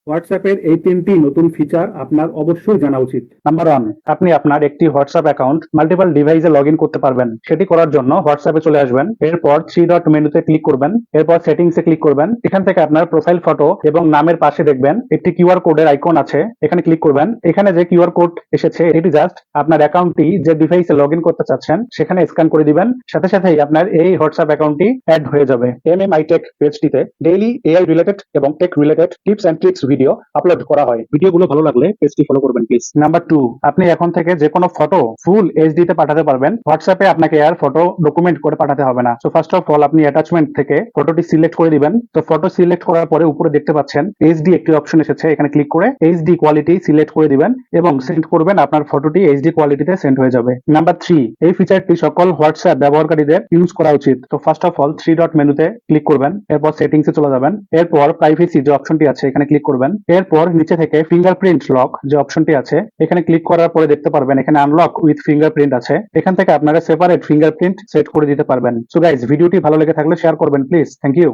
হোয়াটসঅ্যাপের এই তিনটি নতুন ফিচার আপনার অবশ্যই জানা উচিত। নাম্বার 1, আপনি আপনার একটি হোয়াটসঅ্যাপ অ্যাকাউন্ট মাল্টিপল ডিভাইসে লগ ইন করতে পারবেন। সেটি করার জন্য হোয়াটসঅ্যাপে চলে আসবেন, এরপর 3 ডট মেনুতে ক্লিক করবেন, এরপর সেটিংসে ক্লিক করবেন। এখান থেকে আপনার প্রোফাইল ফটো এবং নামের পাশে দেখবেন একটি কিউআর কোডের আইকন আছে, এখানে ক্লিক করবেন। এখানে যে কিউআর কোড এসেছে এটি জাস্ট আপনার অ্যাকাউন্টটি যে ডিভাইসে লগ ইন করতে চাচ্ছেন সেখানে স্ক্যান করে দিবেন, সাথে সাথেই আপনার এই হোয়াটসঅ্যাপ অ্যাকাউন্টটি অ্যাড হয়ে যাবে। এমএমআই টেক পেজটিতে ডেইলি এআই রিলেটেড এবং tech related tips and tricks video upload করা হয়। ভিডিওগুলো ভালো লাগলে পেজটি ফলো করবেন প্লিজ। নাম্বার 2, আপনি এখন থেকে যে কোনো ফটো ফুল এইচডি তে পাঠাতে পারবেন। হোয়াটসঅ্যাপে আপনাকে আর ফটো ডকুমেন্ট করে পাঠাতে হবে না। সো ফার্স্ট অফ অল আপনি অ্যাটাচমেন্ট থেকে ফটোটি সিলেক্ট করে দিবেন। তো ফটো সিলেক্ট করার পরে উপরে দেখতে পাচ্ছেন এইচডি একটি অপশন এসেছে, এখানে ক্লিক করে এইচডি কোয়ালিটি সিলেক্ট করে দিবেন এবং সেন্ড করবেন। আপনার ফটোটি এইচডি কোয়ালিটিতে সেন্ড হয়ে যাবে। নাম্বার 3, এই ফিচারটি সকল হোয়াটসঅ্যাপ ব্যবহারকারীদের ইউজ করা উচিত। তো ফার্স্ট অফ অল 3 ডট মেনুতে ক্লিক করবেন, এরপর সেটিংসে চলে যাবেন, এরপর প্রাইভেসি যে অপশনটি আছে এখানে ক্লিক করবেন, এরপর নিচে থেকে ফিঙ্গারপ্রিন্ট লক যে অপশনটি আছে এখানে ক্লিক করার পরে দেখতে পারবেন এখানে আনলক উইথ ফিঙ্গারপ্রিন্ট আছে। এখান থেকে আপনারা সেপারেট ফিঙ্গারপ্রিন্ট সেট করে দিতে পারবেন। সো গাইজ, ভিডিওটি ভালো লেগে থাকলে শেয়ার করবেন প্লিজ। Thank you.